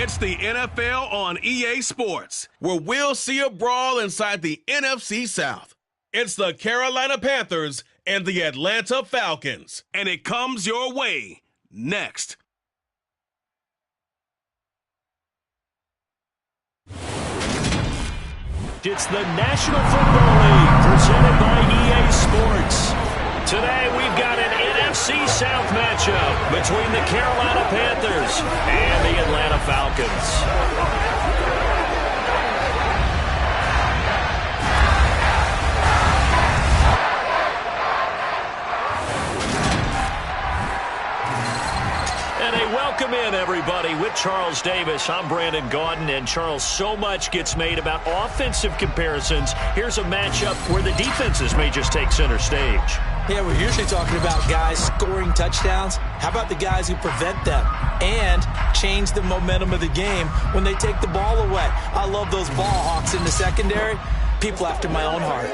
It's the NFL on EA Sports, where we'll see a brawl inside the NFC South. It's the Carolina Panthers and the Atlanta Falcons, and it comes your way next. It's the National Football League, presented by EA Sports. Today, we've got an NFC South matchup between the Carolina Panthers and the Atlanta Falcons. Welcome in, everybody, with Charles Davis. I'm Brandon Gaudin, and Charles, so much gets made about offensive comparisons. Here's a matchup where the defenses may just take center stage. Yeah, we're usually talking about guys scoring touchdowns. How about the guys who prevent them and change the momentum of the game when they take the ball away? I love those ball hawks in the secondary. People after my own heart.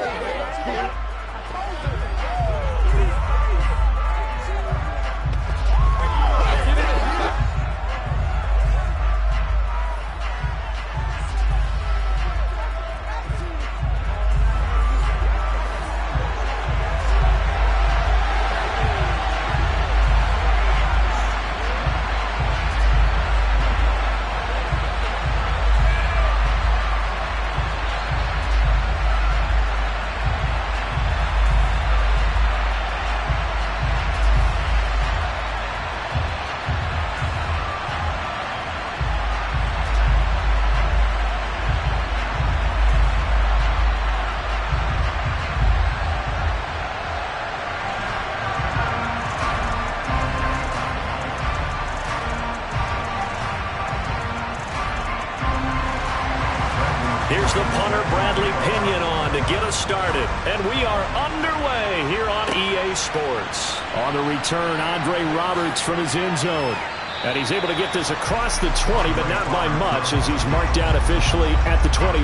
Here's the punter, Bradley Pinion, on to get us started. And we are underway here on EA Sports. On the return, Andre Roberts from his end zone. And he's able to get this across the 20, but not by much, as he's marked down officially at the 21.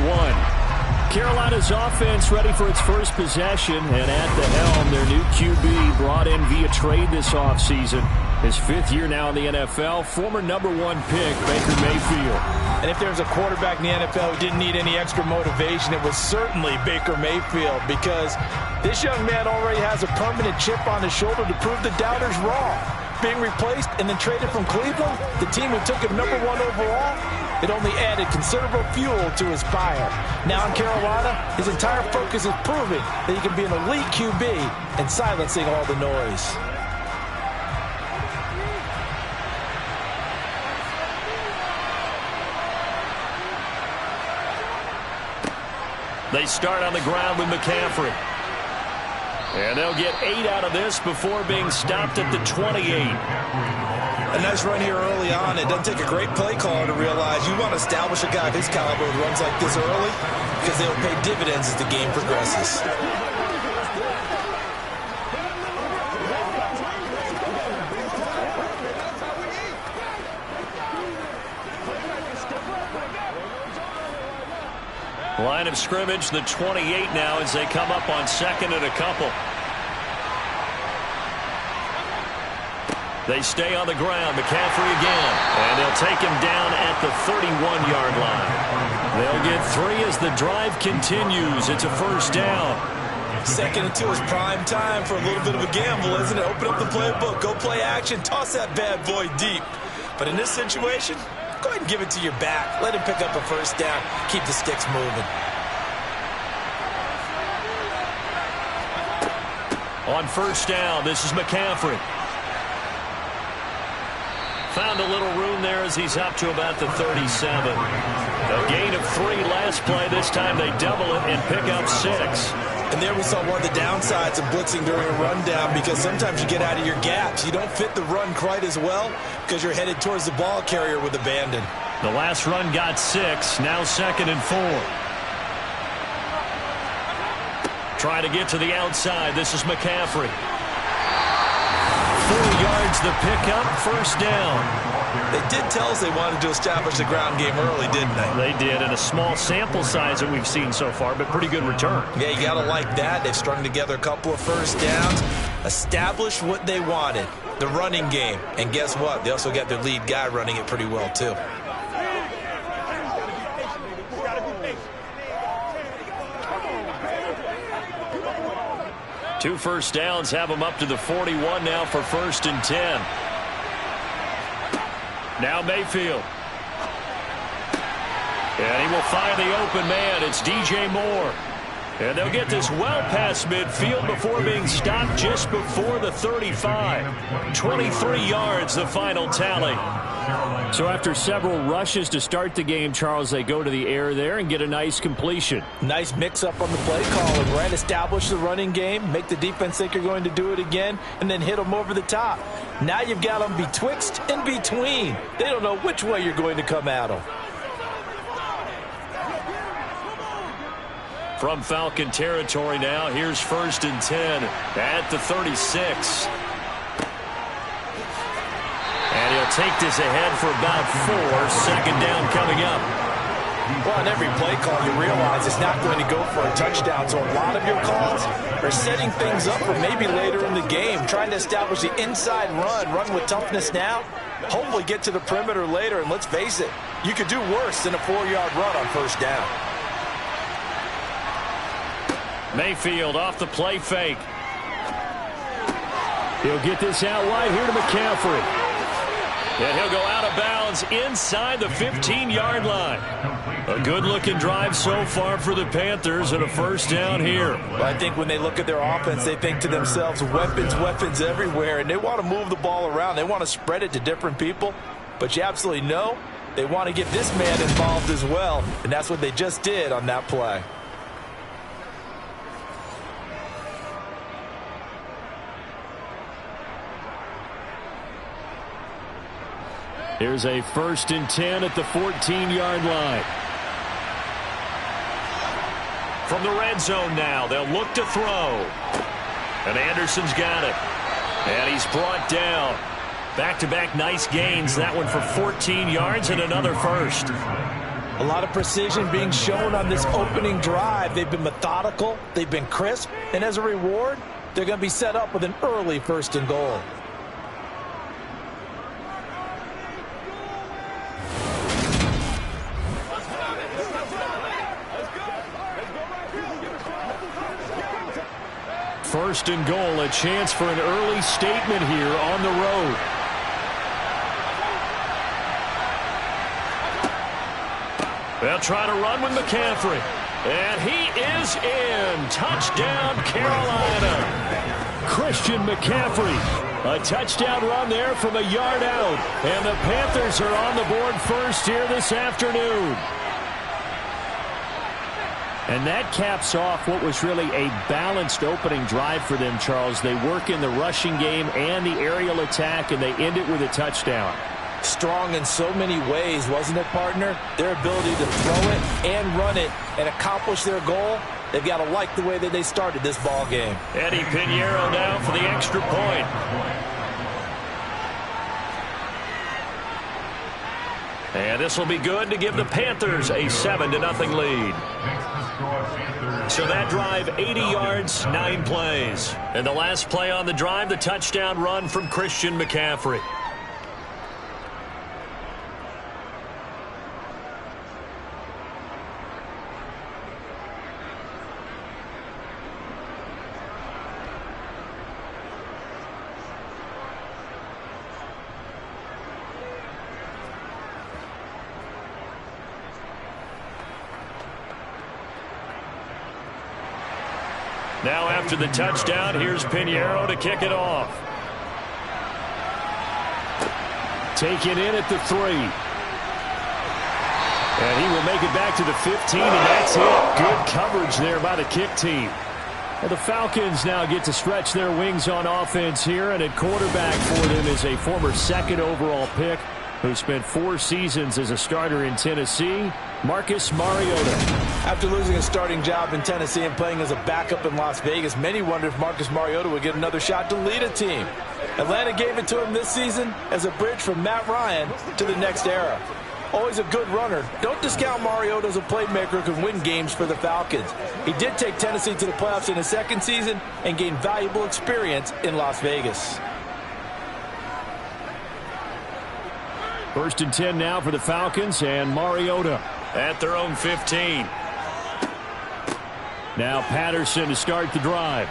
Carolina's offense ready for its first possession, and at the helm, their new QB brought in via trade this offseason. His fifth year now in the NFL, former #1 pick, Baker Mayfield. And if there's a quarterback in the NFL who didn't need any extra motivation, it was certainly Baker Mayfield, because this young man already has a permanent chip on his shoulder to prove the doubters wrong. Being replaced and then traded from Cleveland, the team who took him #1 overall, it only added considerable fuel to his fire. Now in Carolina, his entire focus is proving that he can be an elite QB and silencing all the noise. They start on the ground with McCaffrey. And they'll get 8 out of this before being stopped at the 28. A nice run here early on. It doesn't take a great play caller to realize you want to establish a guy of his caliber who runs like this early, because they'll pay dividends as the game progresses. Line of scrimmage, the 28 now, as they come up on second and a couple. They stay on the ground. McCaffrey again. And they'll take him down at the 31-yard line. They'll get 3 as the drive continues. It's a first down. Second and 2 is prime time for a little bit of a gamble, isn't it? Open up the playbook, go play action, toss that bad boy deep. But in this situation, go ahead and give it to your back. Let him pick up a first down. Keep the sticks moving. On first down, this is McCaffrey. Found a little room there as he's up to about the 37. A gain of 3 last play. This time they double it and pick up 6. And there we saw one of the downsides of blitzing during a rundown, because sometimes you get out of your gaps. You don't fit the run quite as well because you're headed towards the ball carrier with abandon. The last run got 6. Now second and 4. Trying to get to the outside. This is McCaffrey. 4 yards the pickup, first down. They did tell us they wanted to establish the ground game early, didn't they? They did, in a small sample size that we've seen so far, but pretty good return. Yeah, you got to like that. They've strung together a couple of first downs, established what they wanted, the running game. And guess what? They also got their lead guy running it pretty well, too. 2 first downs have him up to the 41 now for 1st and 10. Now Mayfield. And he will find the open man. It's DJ Moore. And they'll get this well past midfield before being stopped just before the 35. 23 yards, the final tally. So after several rushes to start the game, Charles, they go to the air there and get a nice completion. Nice mix-up on the play calling, right? Establish the running game, make the defense think you're going to do it again, and then hit them over the top. Now you've got them betwixt and between. They don't know which way you're going to come at them. From Falcon territory now, here's 1st and 10 at the 36. And he'll take this ahead for about 4. 2nd down coming up. Well, on every play call, you realize it's not going to go for a touchdown. So a lot of your calls are setting things up for maybe later in the game, trying to establish the inside run with toughness now, hopefully get to the perimeter later. And let's face it, you could do worse than a 4-yard run on 1st down. Mayfield off the play fake. He'll get this out wide here to McCaffrey. And he'll go out of bounds inside the 15-yard line. A good-looking drive so far for the Panthers and a 1st down here. Well, I think when they look at their offense, they think to themselves, weapons everywhere, and they want to move the ball around. They want to spread it to different people, but you absolutely know they want to get this man involved as well, and that's what they just did on that play. Here's a 1st and 10 at the 14-yard line. From the red zone now, they'll look to throw. And Anderson's got it. And he's brought down. Back-to-back nice gains. That one for 14 yards and another 1st. A lot of precision being shown on this opening drive. They've been methodical. They've been crisp. And as a reward, they're going to be set up with an early 1st and goal. First and goal, a chance for an early statement here on the road. They'll try to run with McCaffrey. And he is in. Touchdown, Carolina. Christian McCaffrey. A touchdown run there from a yard out. And the Panthers are on the board first here this afternoon. And that caps off what was really a balanced opening drive for them, Charles. They work in the rushing game and the aerial attack, and they end it with a touchdown. Strong in so many ways, wasn't it, partner? Their ability to throw it and run it and accomplish their goal, they've got to like the way that they started this ball game. Eddie Pinheiro now for the extra point. And this will be good to give the Panthers a 7-0 lead. So that drive, 80 yards, 9 plays. And the last play on the drive, the touchdown run from Christian McCaffrey. Now after the touchdown, here's Pinheiro to kick it off. Taken in at the 3. And he will make it back to the 15, and that's it. Good coverage there by the kick team. Well, the Falcons now get to stretch their wings on offense here, and at quarterback for them is a former 2nd overall pick who spent 4 seasons as a starter in Tennessee, Marcus Mariota. After losing a starting job in Tennessee and playing as a backup in Las Vegas, many wondered if Marcus Mariota would get another shot to lead a team. Atlanta gave it to him this season as a bridge from Matt Ryan to the next era. Always a good runner. Don't discount Mariota as a playmaker who can win games for the Falcons. He did take Tennessee to the playoffs in his 2nd season and gained valuable experience in Las Vegas. 1st and 10 now for the Falcons, and Mariota at their own 15. Now Patterson to start the drive.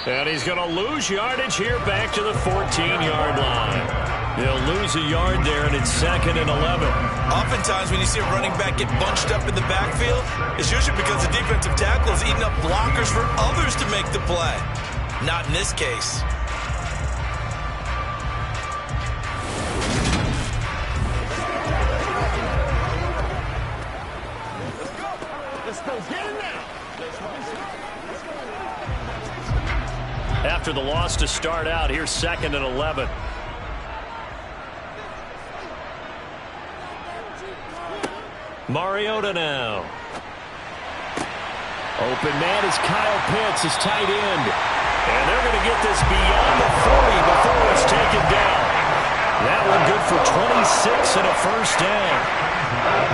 And he's going to lose yardage here back to the 14-yard line. He'll lose a yard there, and it's 2nd and 11. Oftentimes when you see a running back get bunched up in the backfield, it's usually because the defensive tackle is eating up blockers for others to make the play. Not in this case. Let's go. Get it now. After the loss to start out, here's 2nd and 11. Mariota now. Open man is Kyle Pitts, his tight end. And they're going to get this beyond the 40 before it's taken down. That one good for 26 and a first down.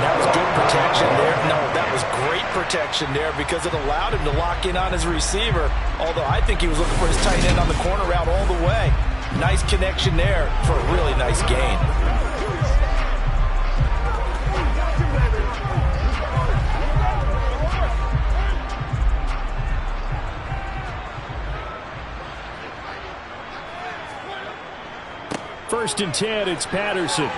That was good protection there. No, that was great protection there because it allowed him to lock in on his receiver. Although I think he was looking for his tight end on the corner route all the way. Nice connection there for a really nice gain. First and 10, it's Patterson.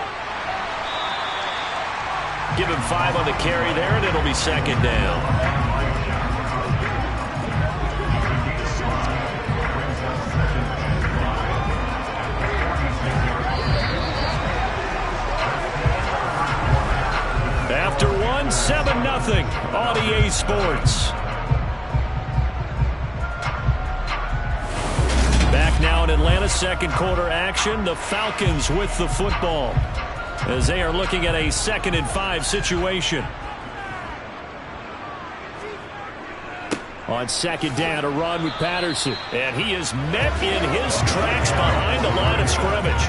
Give him 5 on the carry there, and it'll be 2nd down. After 1, 7-0 on EA Sports. Back now in Atlanta, second quarter action. The Falcons with the football as they are looking at a 2nd and 5 situation. On 2nd down, a run with Patterson. And he is met in his tracks behind the line of scrimmage.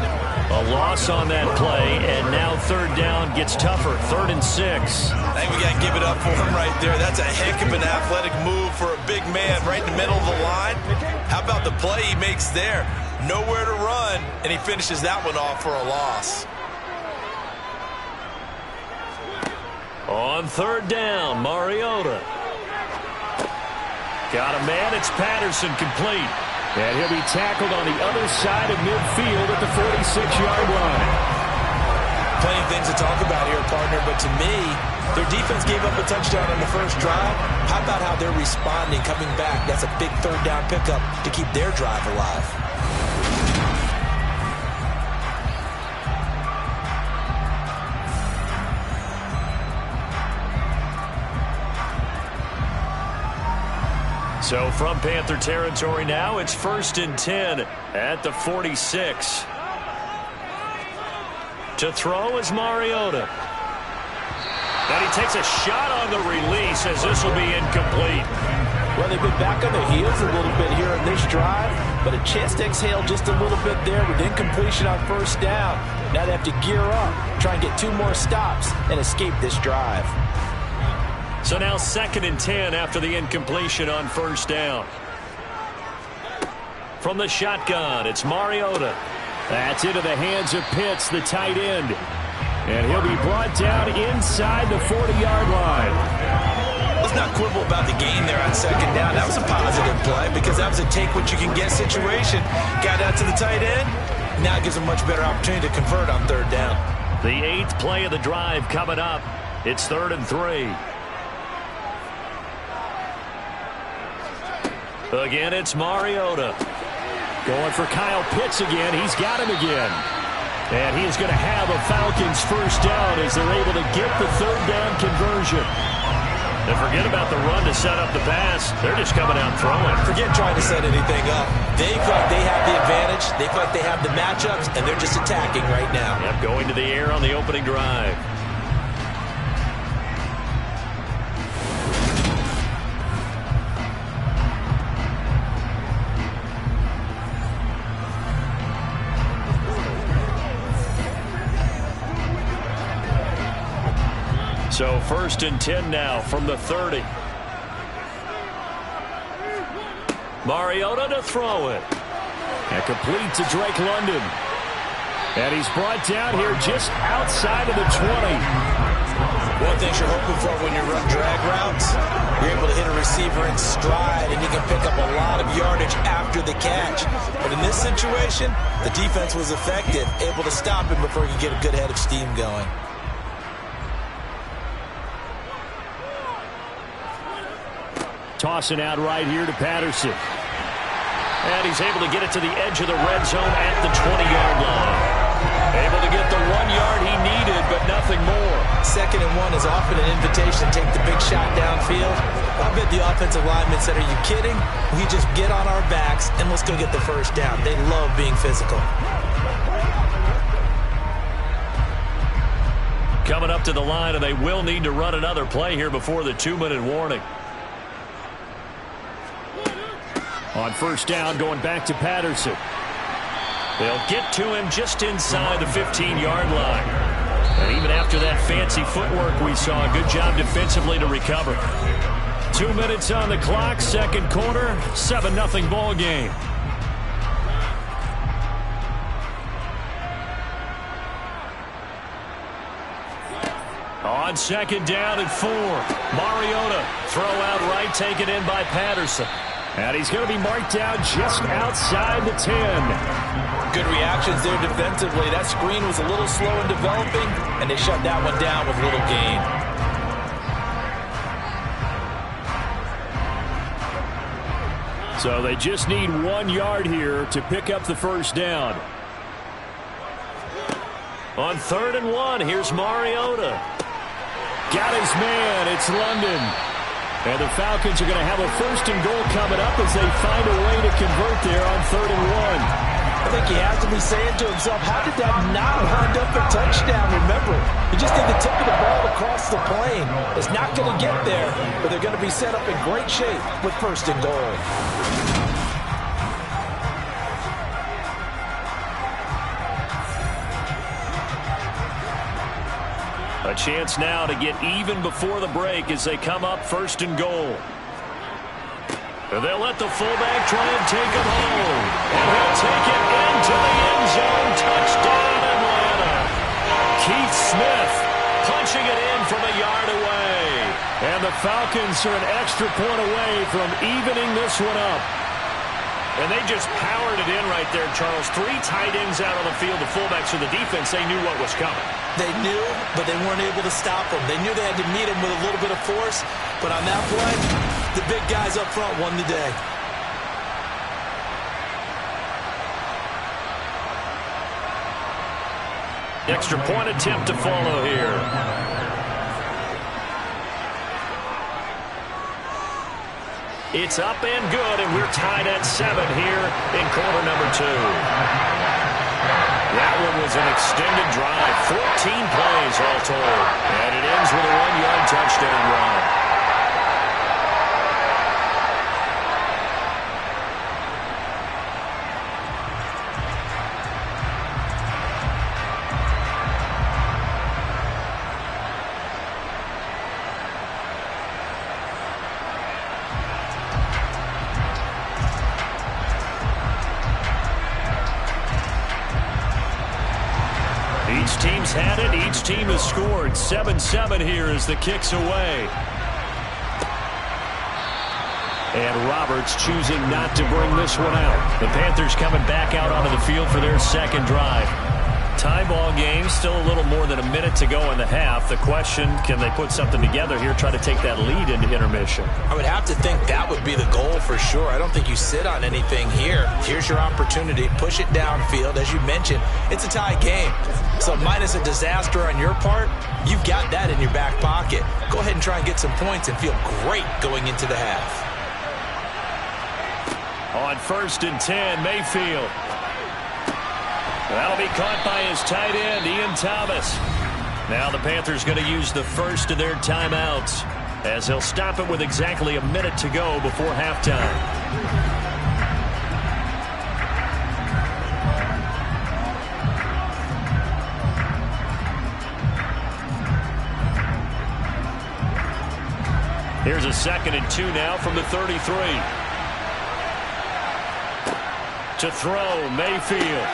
A loss on that play, and now 3rd down gets tougher. 3rd and 6. I think we got to give it up for him right there. That's a heck of an athletic move for a big man right in the middle of the line. How about the play he makes there? Nowhere to run, and he finishes that one off for a loss. On 3rd down, Mariota. Got a man, it's Patterson, complete. And he'll be tackled on the other side of midfield at the 46-yard line. Plenty of things to talk about here, partner, but to me, their defense gave up a touchdown on the first drive. How about how they're responding, coming back? That's a big 3rd down pickup to keep their drive alive. So from Panther territory now, it's 1st and 10 at the 46. To throw is Mariota. And he takes a shot on the release as this will be incomplete. Well, they've been back on their heels a little bit here in this drive, but a chance to exhale just a little bit there with incompletion on 1st down. Now they have to gear up, try and get 2 more stops, and escape this drive. So now 2nd and 10 after the incompletion on 1st down. From the shotgun, it's Mariota. That's into the hands of Pitts, the tight end. And he'll be brought down inside the 40-yard line. Let's not quibble about the gain there on 2nd down. That was a positive play because that was a take-what-you-can-get situation. Got out to the tight end. Now it gives a much better opportunity to convert on 3rd down. The 8th play of the drive coming up. It's 3rd and 3. Again, it's Mariota. Going for Kyle Pitts again. He's got him again. And he is going to have a Falcons first down as they're able to get the 3rd down conversion. And forget about the run to set up the pass. They're just coming out throwing. Forget trying to set anything up. They feel like they have the advantage. They feel like they have the matchups, and they're just attacking right now. Yep, going to the air on the opening drive. So 1st and 10 now from the 30. Mariota to throw it. And complete to Drake London. And he's brought down here just outside of the 20. One thing you're hoping for when you run drag routes, you're able to hit a receiver receiver in stride, and he can pick up a lot of yardage after the catch. But in this situation, the defense was effective, able to stop him before he could get a good head of steam going. Tossing out right here to Patterson. And he's able to get it to the edge of the red zone at the 20-yard line. Able to get the 1 yard he needed, but nothing more. 2nd and 1 is often an invitation to take the big shot downfield. I bet the offensive lineman said, "Are you kidding? We just get on our backs and let's go get the first down." They love being physical. Coming up to the line, and they will need to run another play here before the 2-minute warning. On 1st down, going back to Patterson. They'll get to him just inside the 15-yard line. And even after that fancy footwork we saw, a good job defensively to recover. 2 minutes on the clock, 2nd quarter, 7-0 ball game. On 2nd down and 4, Mariota throw out right, taken in by Patterson. And he's going to be marked down just outside the 10. Good reactions there defensively. That screen was a little slow in developing, and they shut that one down with little gain. So they just need 1 yard here to pick up the 1st down. On 3rd and 1, here's Mariota. Got his man. It's London. And the Falcons are going to have a 1st and goal coming up as they find a way to convert there on 3rd and 1. I think he has to be saying to himself, how did that not wind up a touchdown? Remember, you just need the tip of the ball across the plane. It's not going to get there, but they're going to be set up in great shape with 1st and goal. A chance now to get even before the break as they come up 1st and goal. And they'll let the fullback try and take him home. And he'll take it into the end zone. Touchdown, Atlanta. Keith Smith punching it in from a yard away. And the Falcons are an extra point away from evening this one up. And they just powered it in right there, Charles. 3 tight ends out on the field. The fullbacks of the defense, they knew what was coming. They knew, but they weren't able to stop him. They knew they had to meet him with a little bit of force. But on that play, the big guys up front won the day. Extra point attempt to follow here. It's up and good, and we're tied at 7 here in quarter number 2. That one was an extended drive, 14 plays all told, and it ends with a 1-yard touchdown run. Each team's had it. Each team has scored. 7-7 here as the kick's away. And Roberts choosing not to bring this one out. The Panthers coming back out onto the field for their 2nd drive. Tie ball game, still a little more than a minute to go in the half. The question, can they put something together here, try to take that lead into intermission? I would have to think that would be the goal for sure. I don't think you sit on anything here. Here's your opportunity. Push it downfield. As you mentioned, it's a tie game. So minus a disaster on your part, you've got that in your back pocket. Go ahead and try and get some points and feel great going into the half. On 1st and 10, Mayfield. That'll be caught by his tight end, Ian Thomas. Now the Panthers going to use the first of their timeouts as they'll stop it with exactly a minute to go before halftime. Here's a 2nd and 2 now from the 33. To throw, Mayfield.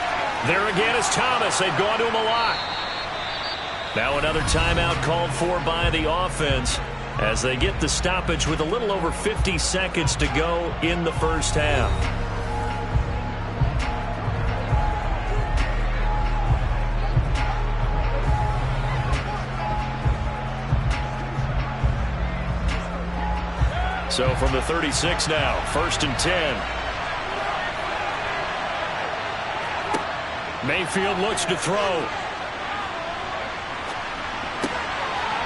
There again is Thomas. They've gone to him a lot. Now another timeout called for by the offense. as they get the stoppage with a little over 50 seconds to go in the first half. So from the 36 now, 1st and 10. Mayfield looks to throw.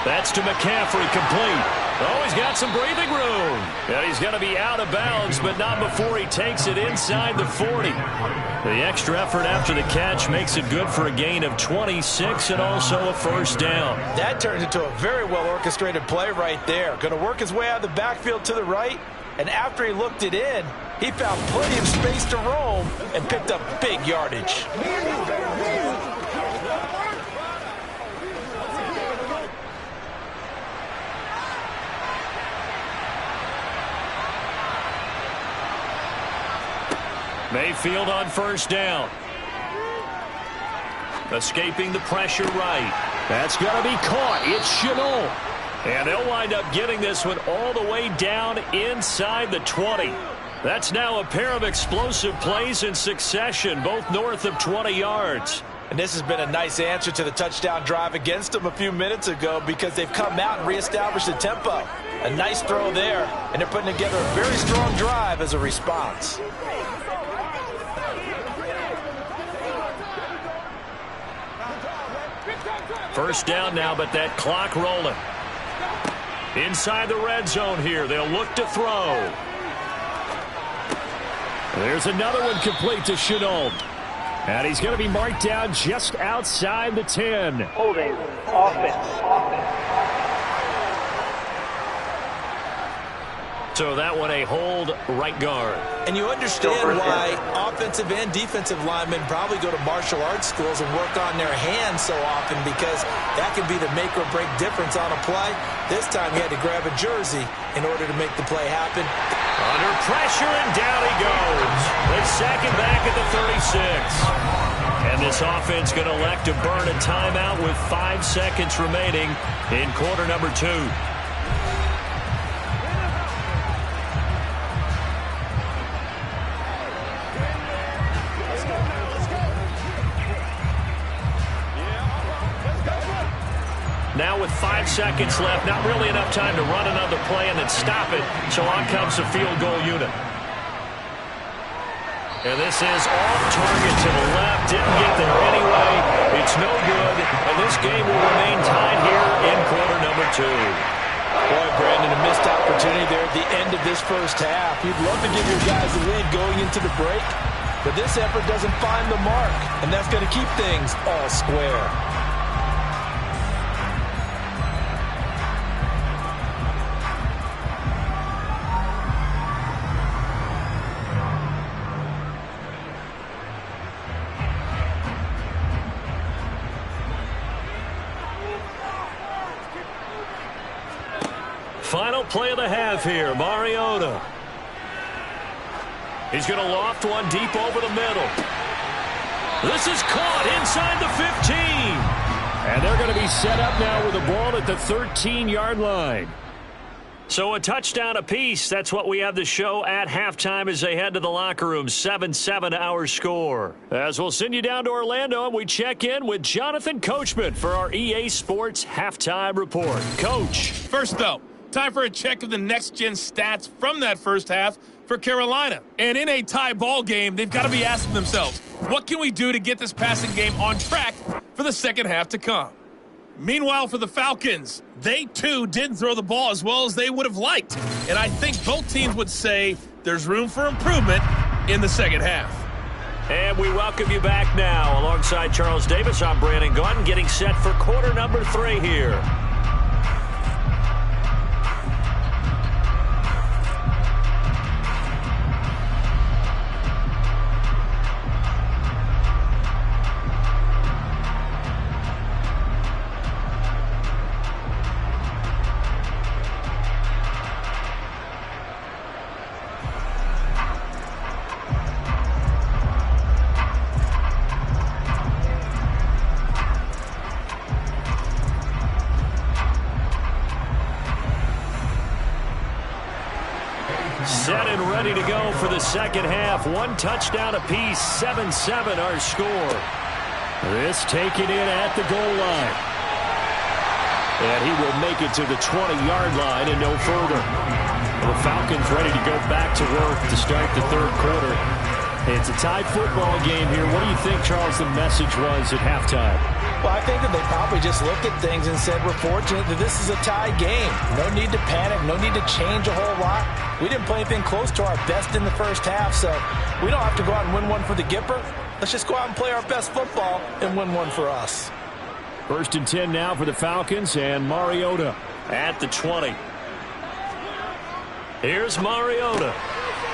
That's to McCaffrey, complete. Oh, he's got some breathing room. And he's going to be out of bounds, but not before he takes it inside the 40. The extra effort after the catch makes it good for a gain of 26 and also a first down. That turns into a very well-orchestrated play right there. Going to work his way out of the backfield to the right, and after he looked it in, he found plenty of space to roam and picked up big yardage. Mayfield on first down. Escaping the pressure right. That's going to be caught. It's Shenault. And they'll wind up getting this one all the way down inside the 20. That's now a pair of explosive plays in succession, both north of 20 yards. And this has been a nice answer to the touchdown drive against them a few minutes ago because they've come out and reestablished the tempo. A nice throw there, and they're putting together a very strong drive as a response. First down now, but that clock rolling. Inside the red zone here. They'll look to throw. There's another one complete to Shenault. And he's going to be marked down just outside the 10. Holding offense. So that one a hold right guard. And you understand why offensive and defensive linemen probably go to martial arts schools and work on their hands so often, because that can be the make or break difference on a play. This time he had to grab a jersey in order to make the play happen. Under pressure, and down he goes. They sack him back at the 36. And this offense going to elect to burn a timeout with 5 seconds remaining in quarter number 2. Now with 5 seconds left, not really enough time to run another play and then stop it. So on comes the field goal unit. And this is off target to the left. Didn't get there anyway. It's no good. And this game will remain tied here in quarter number 2. Boy, Brandon, a missed opportunity there at the end of this first half. You'd love to give your guys the lead going into the break, but this effort doesn't find the mark, and that's going to keep things all square. Final play of the half here, Mariota. He's going to loft one deep over the middle. This is caught inside the 15. And they're going to be set up now with the ball at the 13-yard line. So a touchdown apiece. That's what we have to show at halftime as they head to the locker room. 7-7 our score. As we'll send you down to Orlando, and we check in with Jonathan Coachman for our EA Sports Halftime Report. Coach. First up, time for a check of the next-gen stats from that first half for Carolina. And in a tie ball game, they've got to be asking themselves, what can we do to get this passing game on track for the second half to come? Meanwhile, for the Falcons, they too didn't throw the ball as well as they would have liked. And I think both teams would say there's room for improvement in the second half. And we welcome you back now. Alongside Charles Davis, I'm Brandon Gaudin, getting set for quarter number 3 here. Set and ready to go for the second half. One touchdown apiece, 7-7 our score. This taken in at the goal line. And he will make it to the 20-yard line and no further. The Falcons ready to go back to work to start the third quarter. It's a tied football game here. What do you think, Charles, the message was at halftime? Well, I think that they probably just looked at things and said, we're fortunate that this is a tie game. No need to panic. No need to change a whole lot. We didn't play anything close to our best in the first half, so we don't have to go out and win one for the Gipper. Let's just go out and play our best football and win one for us. 1st and 10 now for the Falcons, and Mariota at the 20. Here's Mariota.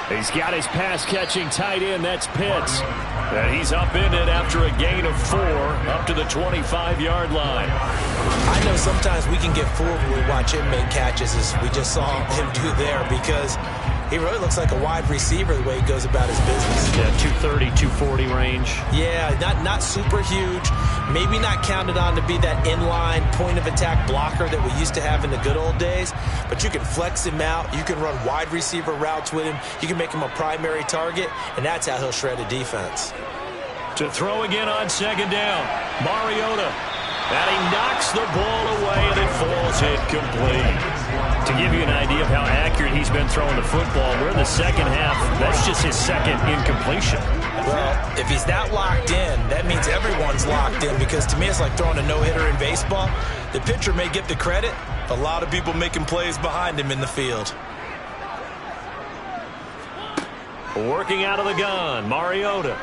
He's got his pass-catching tight end. That's Pitts. And he's up in it after a gain of 4 up to the 25-yard line. I know sometimes we can get fooled when we watch him make catches, as we just saw him do there, because he really looks like a wide receiver the way he goes about his business. Yeah, 230, 240 range. Yeah, not super huge. Maybe not counted on to be that inline point-of-attack blocker that we used to have in the good old days. But you can flex him out. You can run wide receiver routes with him. You can make him a primary target, and that's how he'll shred a defense. To throw again on second down, Mariota. And he knocks the ball away, and it falls incomplete. To give you an idea of how accurate he's been throwing the football, we're in the second half. That's just his second incompletion. Well, if he's that locked in, that means everyone's locked in, because to me it's like throwing a no-hitter in baseball. The pitcher may get the credit, but a lot of people making plays behind him in the field. Working out of the gun, Mariota.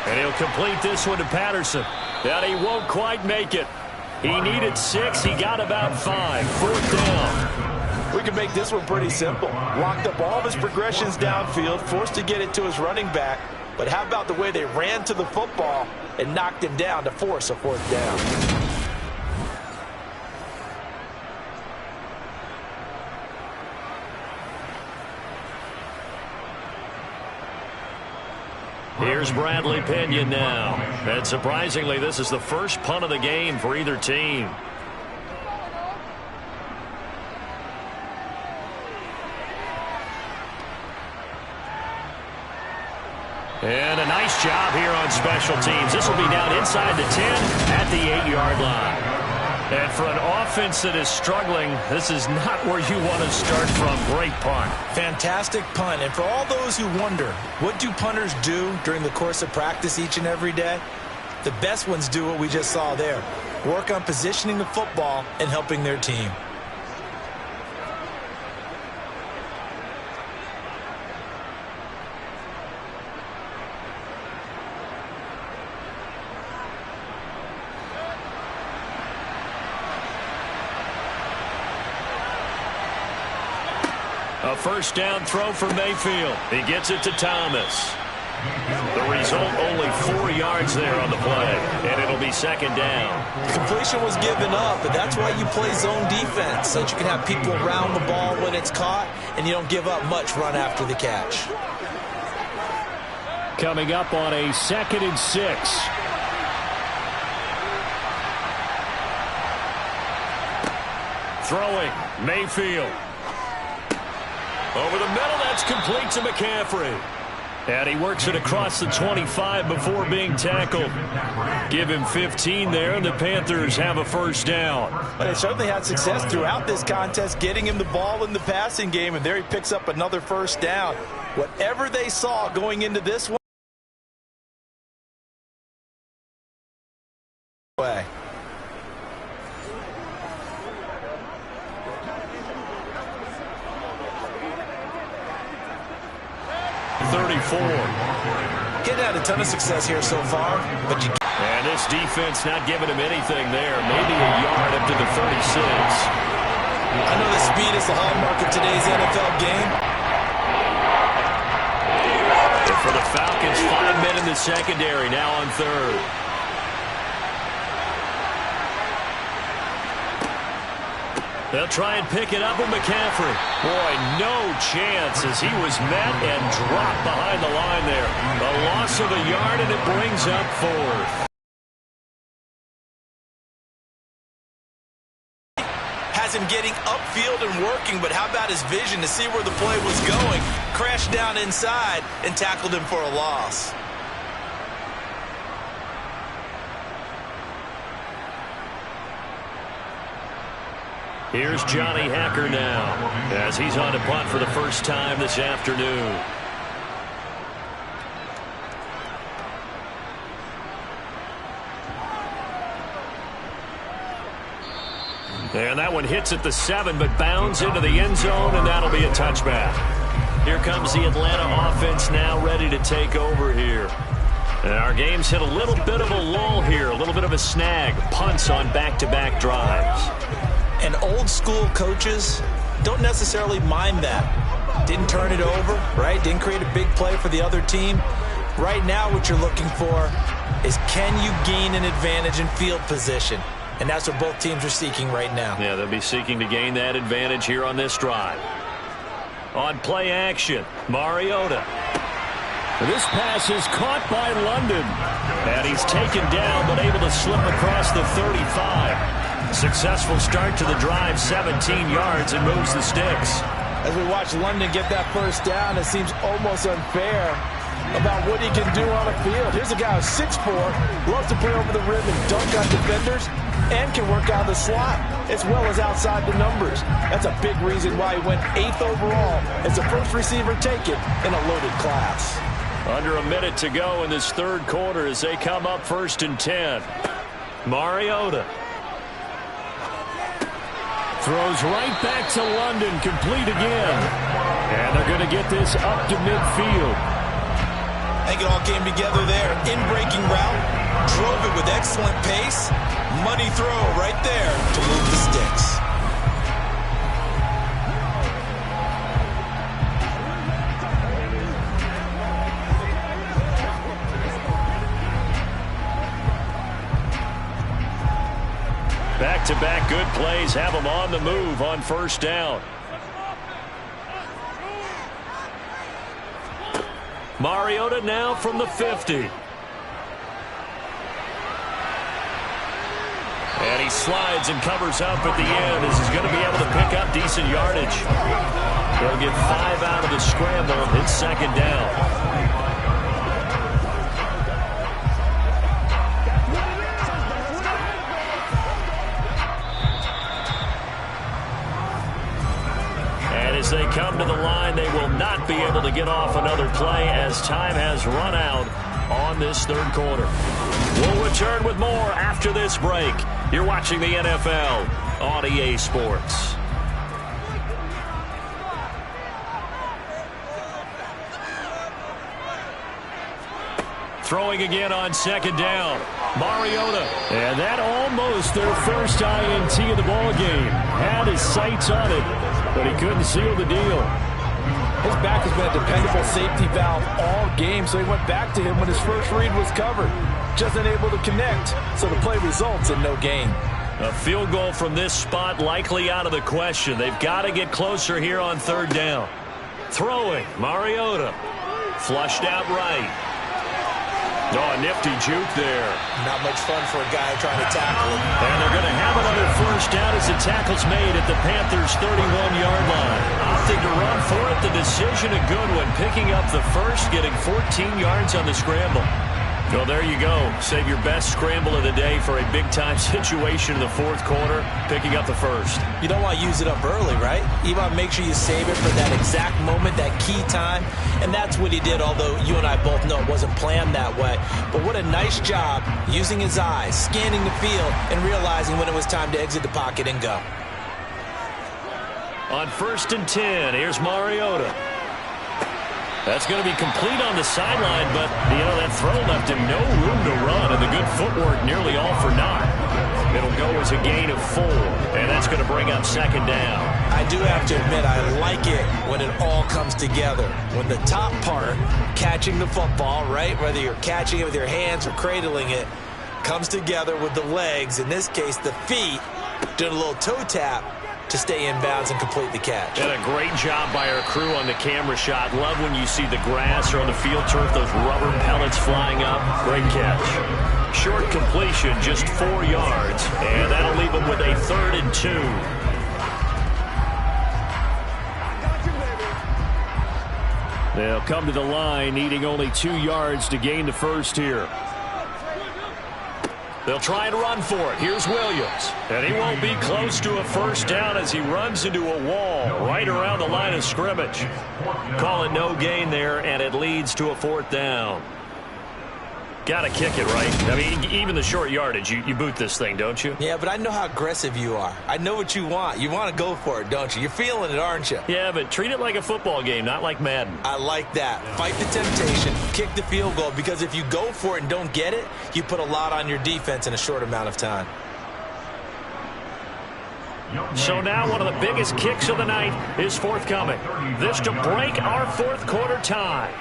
And he'll complete this one to Patterson. And he won't quite make it. He needed 6. He got about 5. 4th down. We can make this one pretty simple. Locked up all of his progressions downfield, forced to get it to his running back. But how about the way they ran to the football and knocked him down to force a 4th down? Here's Bradley Pinion now. And surprisingly, this is the first punt of the game for either team. And a nice job here on special teams. This will be down inside the 10 at the 8-yard line. And for an offense that is struggling, this is not where you want to start from. Great punt. Fantastic punt. And for all those who wonder, what do punters do during the course of practice each and every day? The best ones do what we just saw there. Work on positioning the football and helping their team. A first down throw for Mayfield. He gets it to Thomas. The result, only 4 yards there on the play, and it'll be second down. The completion was given up, but that's why you play zone defense, so that you can have people around the ball when it's caught, and you don't give up much run after the catch. Coming up on a 2nd and 6. Throwing, Mayfield. Over the middle, that's complete to McCaffrey. And he works it across the 25 before being tackled. Give him 15 there, and the Panthers have a first down. But they certainly had success throughout this contest, getting him the ball in the passing game, and there he picks up another first down. Whatever they saw going into this one, way. Getting had a ton of success here so far, but you... And this defense not giving him anything there. Maybe a yard up to the 36. I know the speed is the hallmark of today's NFL game. And for the Falcons, 5 men in the secondary, now on 3rd. They'll try and pick it up with McCaffrey. Boy, no chance as he was met and dropped behind the line there. A loss of a yard, and it brings up 4th. Has has him getting upfield and working, but how about his vision to see where the play was going? Crashed down inside and tackled him for a loss. Here's Johnny Hacker now as he's on to punt for the first time this afternoon. And that one hits at the 7, but bounds into the end zone, and that'll be a touchback. Here comes the Atlanta offense now ready to take over here. And our game's hit a little bit of a lull here, a little bit of a snag. Punts on back-to-back drives. And old school coaches don't necessarily mind that. Didn't turn it over, right? Didn't create a big play for the other team. Right now what you're looking for is, can you gain an advantage in field position? And that's what both teams are seeking right now. Yeah, they'll be seeking to gain that advantage here on this drive. On play action, Mariota. This pass is caught by London. And he's taken down, but able to slip across the 35. Successful start to the drive, 17 yards, and moves the sticks. As we watch London get that first down, it seems almost unfair about what he can do on the field. Here's a guy who's 6'4", loves to play over the rim and dunk on defenders, and can work out of the slot as well as outside the numbers. That's a big reason why he went 8th overall as the first receiver taken in a loaded class. Under a minute to go in this third quarter as they come up 1st and 10. Mariota throws right back to London, complete again. And they're going to get this up to midfield. I think it all came together there. In-breaking route, drove it with excellent pace. Money throw right there to move the sticks. Back-to-back good plays have them on the move on first down. Mariota now from the 50. And he slides and covers up at the end as he's going to be able to pick up decent yardage. They'll get 5 out of the scramble. It's 2nd down. As they come to the line, they will not be able to get off another play as time has run out on this third quarter. We'll return with more after this break. You're watching the NFL on EA Sports. Throwing again on 2nd down. Mariota. And that almost their first INT of the ball game. Had his sights on it, but he couldn't seal the deal. His back has been a dependable safety valve all game, so he went back to him when his first read was covered. Just unable to connect, so the play results in no gain. A field goal from this spot likely out of the question. They've got to get closer here on 3rd down. Throwing, Mariota. Flushed out right. Oh, a nifty juke there. Not much fun for a guy trying to tackle him. And they're going to have another first down as the tackle's made at the Panthers' 31-yard line. Opting to run for it, the decision a good one. Picking up the first, getting 14 yards on the scramble. Well, there you go. Save your best scramble of the day for a big-time situation in the 4th quarter, picking up the first. You don't want to use it up early, right? You want to make sure you save it for that exact moment, that key time. And that's what he did, although you and I both know it wasn't planned that way. But what a nice job using his eyes, scanning the field, and realizing when it was time to exit the pocket and go. On 1st and 10, here's Mariota. That's going to be complete on the sideline, but, that throw left him no room to run, and the good footwork nearly all for naught. It'll go as a gain of 4, and that's going to bring up 2nd down. I do have to admit, I like it when it all comes together. When the top part, catching the football, right, whether you're catching it with your hands or cradling it, comes together with the legs, in this case the feet, doing a little toe tap to stay in bounds and complete the catch. And a great job by our crew on the camera shot. Love when you see the grass or on the field turf, those rubber pellets flying up. Great catch. Short completion, just 4 yards, and that'll leave them with a 3rd and 2. They'll come to the line, needing only 2 yards to gain the first here. They'll try and run for it. Here's Williams. And he won't be close to a first down as he runs into a wall right around the line of scrimmage. Call it no gain there, and it leads to a 4th down. Got to kick it, right? I mean, even the short yardage, you boot this thing, don't you? Yeah, but I know how aggressive you are. I know what you want. You want to go for it, don't you? You're feeling it, aren't you? Yeah, but treat it like a football game, not like Madden. I like that. Fight the temptation, kick the field goal, because if you go for it and don't get it, you put a lot on your defense in a short amount of time. So now one of the biggest kicks of the night is forthcoming. This to break our 4th quarter tie.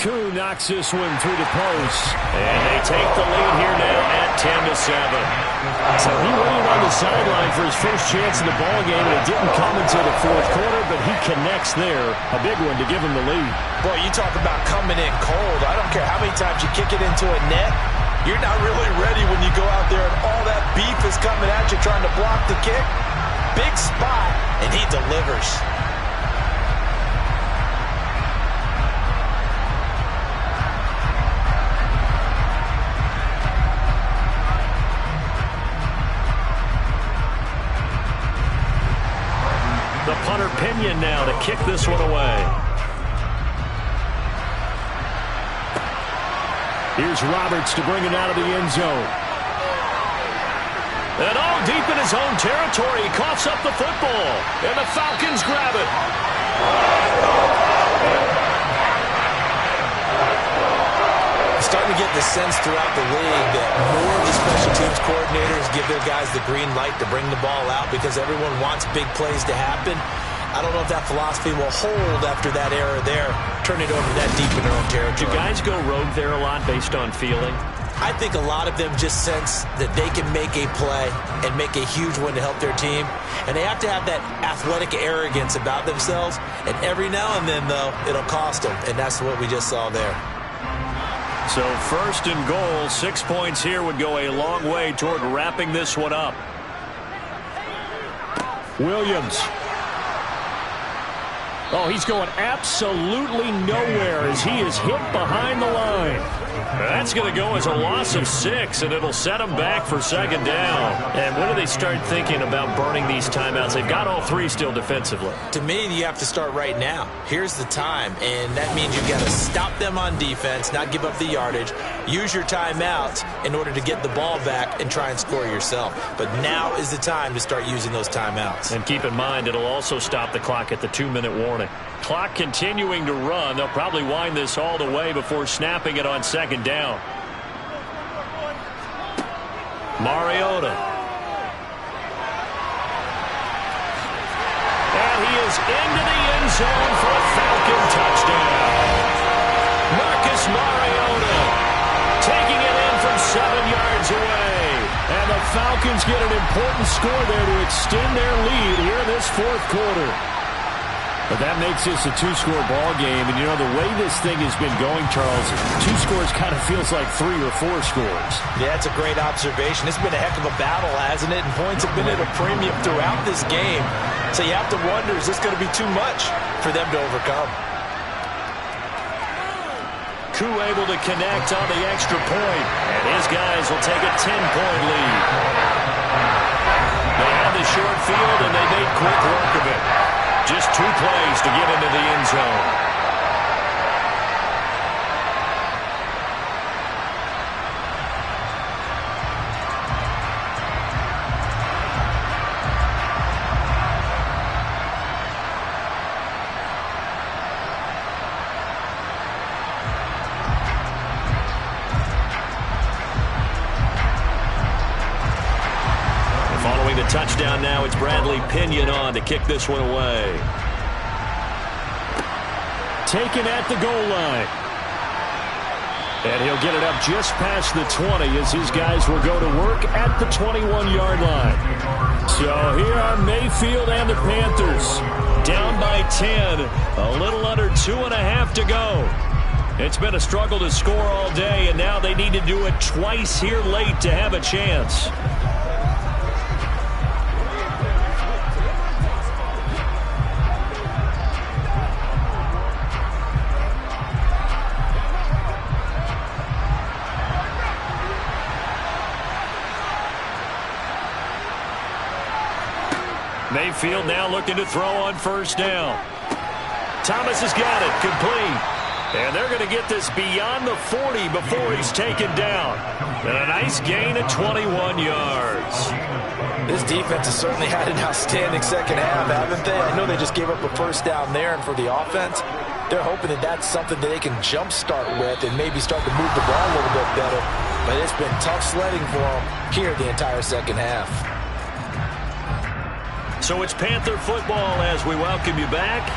Koo knocks this one through the post. And they take the lead here now at 10-7. So he waited on the sideline for his first chance in the ballgame, and it didn't come until the 4th quarter, but he connects there. A big one to give him the lead. Boy, you talk about coming in cold. I don't care how many times you kick it into a net. You're not really ready when you go out there and all that beef is coming at you trying to block the kick. Big spot, and he delivers. The punter Pinion now to kick this one away. Here's Roberts to bring it out of the end zone. And all deep in his own territory, he coughs up the football. And the Falcons grab it. Starting to get the sense throughout the league that more of the special teams coordinators give their guys the green light to bring the ball out because everyone wants big plays to happen. I don't know if that philosophy will hold after that error there, turn it over that deep in their own territory. Do guys go rogue there a lot based on feeling? I think a lot of them just sense that they can make a play and make a huge one to help their team. And they have to have that athletic arrogance about themselves. And every now and then, though, it'll cost them. And that's what we just saw there. So 1st and goal, 6 points here would go a long way toward wrapping this one up. Williams. Oh, he's going absolutely nowhere as he is hit behind the line. That's going to go as a loss of 6, and it'll set them back for 2nd down. And when do they start thinking about burning these timeouts? They've got all 3 still defensively. To me, you have to start right now. Here's the time, and that means you've got to stop them on defense, not give up the yardage, use your timeouts in order to get the ball back and try and score yourself. But now is the time to start using those timeouts. And keep in mind, it'll also stop the clock at the 2-minute warning. Clock continuing to run. They'll probably wind this all the way before snapping it on 2nd down. Mariota. And he is into the end zone for a Falcon touchdown. Marcus Mariota taking it in from 7 yards away. And the Falcons get an important score there to extend their lead here in this 4th quarter. But that makes this a 2-score ball game. And, you know, the way this thing has been going, Charles, 2 scores kind of feels like 3 or 4 scores. Yeah, that's a great observation. It's been a heck of a battle, hasn't it? And points have been at a premium throughout this game. So you have to wonder, is this going to be too much for them to overcome? Koo able to connect on the extra point. And his guys will take a 10-point lead. They had the short field, and they made quick work of it. Just 2 plays to get into the end zone. Following the touchdown now, it's Bradley Pinion on to kick this one away. Taken at the goal line. And he'll get it up just past the 20 as his guys will go to work at the 21-yard line. So here are Mayfield and the Panthers. Down by 10. A little under 2.5 to go. It's been a struggle to score all day, and now they need to do it twice here late to have a chance. Mayfield now looking to throw on first down. Thomas has got it, complete. And they're going to get this beyond the 40 before he's taken down. And a nice gain of 21 yards. This defense has certainly had an outstanding second half, haven't they? I know they just gave up a first down there, and for the offense, they're hoping that that's something that they can jumpstart with and maybe start to move the ball a little bit better. But it's been tough sledding for them here the entire second half. So it's Panther football as we welcome you back.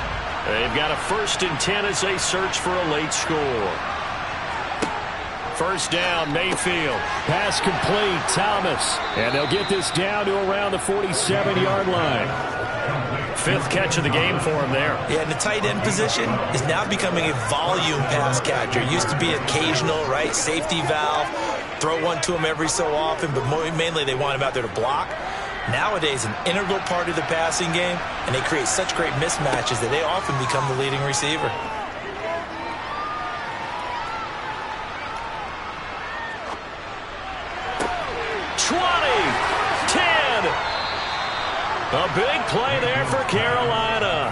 They've got a 1st and 10 as they search for a late score. First down, Mayfield. Pass complete, Thomas. And they'll get this down to around the 47-yard line. 5th catch of the game for him there. Yeah, and the tight end position is now becoming a volume pass catcher. It used to be occasional, right? Safety valve. Throw one to him every so often, but mainly they want him out there to block. Nowadays, an integral part of the passing game, and they create such great mismatches that they often become the leading receiver. A big play there for Carolina.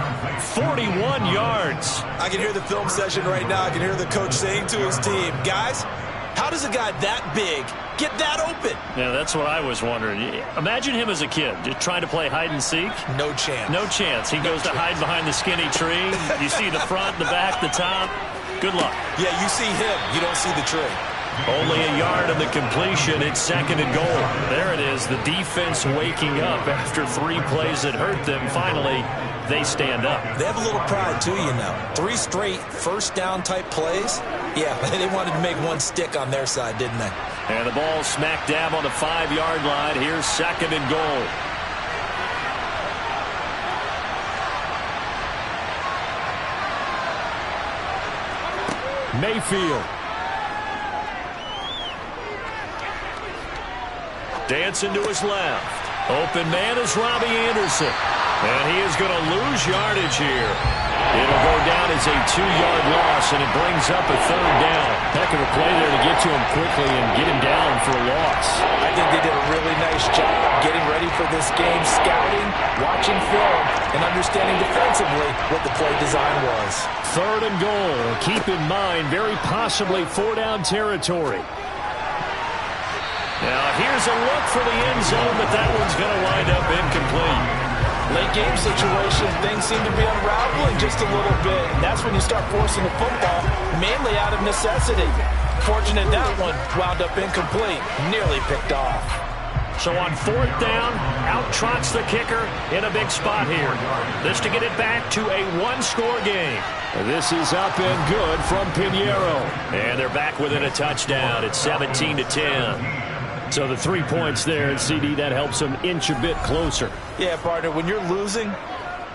41 yards. I can hear the film session right now. I can hear the coach saying to his team, guys, how does a guy that big get that open? Yeah, that's what I was wondering. Imagine him as a kid, just trying to play hide and seek. No chance. No chance. He goes to hide behind the skinny tree. You see the front, the back, the top. Good luck. Yeah, you see him. You don't see the tree. Only a yard of the completion. It's 2nd and goal. There it is. The defense waking up after 3 plays that hurt them. Finally, they stand up. They have a little pride, too, you know. 3 straight first down type plays. Yeah, they wanted to make one stick on their side, didn't they? And the ball smack dab on the 5-yard line. Here's 2nd and goal. Mayfield. Dancing to his left. Open man is Robbie Anderson. And he is going to lose yardage here. It'll go down as a 2-yard loss, and it brings up a 3rd down. Heck of a play there to get to him quickly and get him down for a loss. I think they did a really nice job getting ready for this game, scouting, watching film, and understanding defensively what the play design was. 3rd and goal. Keep in mind, very possibly 4-down territory. Now, here's a look for the end zone, but that one's going to wind up incomplete. Late game situation, things seem to be unraveling just a little bit. And that's when you start forcing the football, mainly out of necessity. Fortunate that one wound up incomplete, nearly picked off. So on 4th down, out trots the kicker in a big spot here. This to get it back to a 1-score game. This is up and good from Pinheiro. And they're back within a touchdown. It's 17-10. So the 3 points there, and CD, that helps them inch a bit closer. Yeah, partner, when you're losing,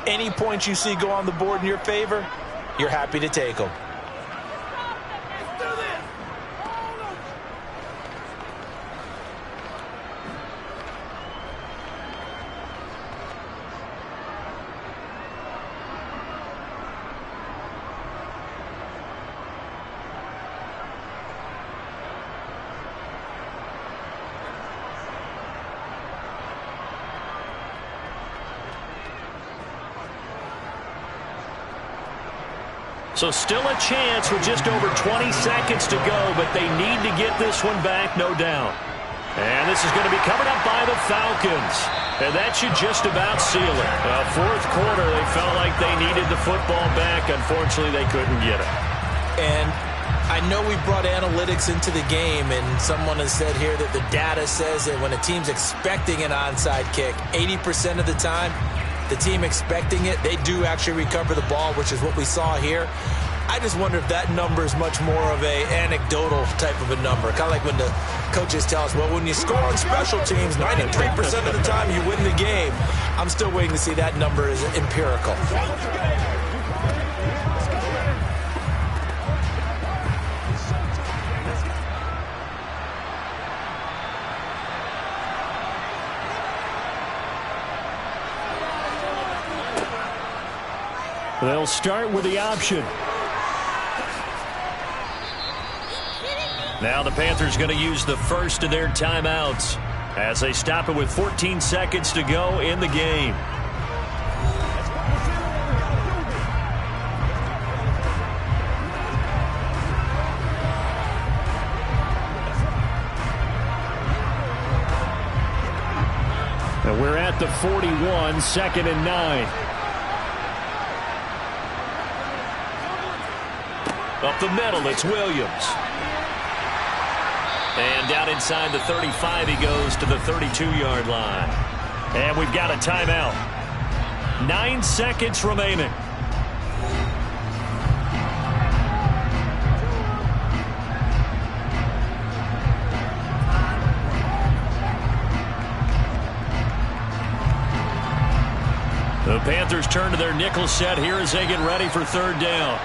any points you see go on the board in your favor, you're happy to take them. So still a chance with just over 20 seconds to go, but they need to get this one back, no doubt. And this is going to be covered up by the Falcons. And that should just about seal it. 4th quarter, they felt like they needed the football back. Unfortunately, they couldn't get it. And I know we brought analytics into the game, and someone has said here that the data says that when a team's expecting an onside kick, 80% of the time, the team expecting it, they do actually recover the ball, which is what we saw here. I just wonder if that number is much more of a anecdotal type of a number. Kind of like when the coaches tell us, well, when you score on special teams, 93% of the time you win the game. I'm still waiting to see that number is empirical. They'll start with the option. Now the Panthers going to use the first of their timeouts as they stop it with 14 seconds to go in the game. the 41, 2nd and 9. Up the middle, it's Williams. And down inside the 35, he goes to the 32-yard line. And we've got a timeout. 9 seconds remaining. The Panthers turn to their nickel set here as they get ready for 3rd down.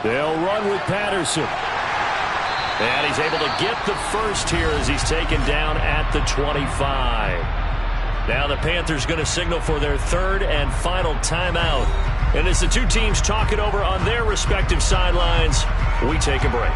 They'll run with Patterson. And he's able to get the first here as he's taken down at the 25. Now the Panthers going to signal for their 3rd and final timeout. And as the two teams talk it over on their respective sidelines, we take a break.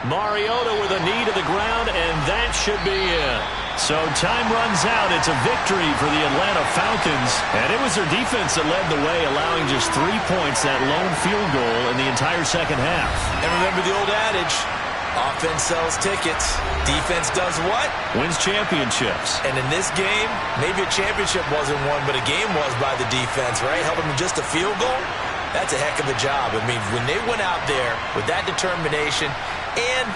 Mariota with a knee to the ground, and that should be it. So time runs out. It's a victory for the Atlanta Falcons, and it was their defense that led the way, allowing just 3 points, that lone field goal in the entire second half. And remember the old adage, offense sells tickets. Defense does what? Wins championships. And in this game, maybe a championship wasn't won, but a game was by the defense, right? Helping them just a field goal? That's a heck of a job. I mean, when they went out there with that determination and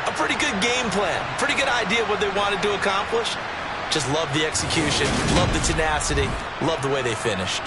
a pretty good game plan, pretty good idea of what they wanted to accomplish, just love the execution, love the tenacity, love the way they finished.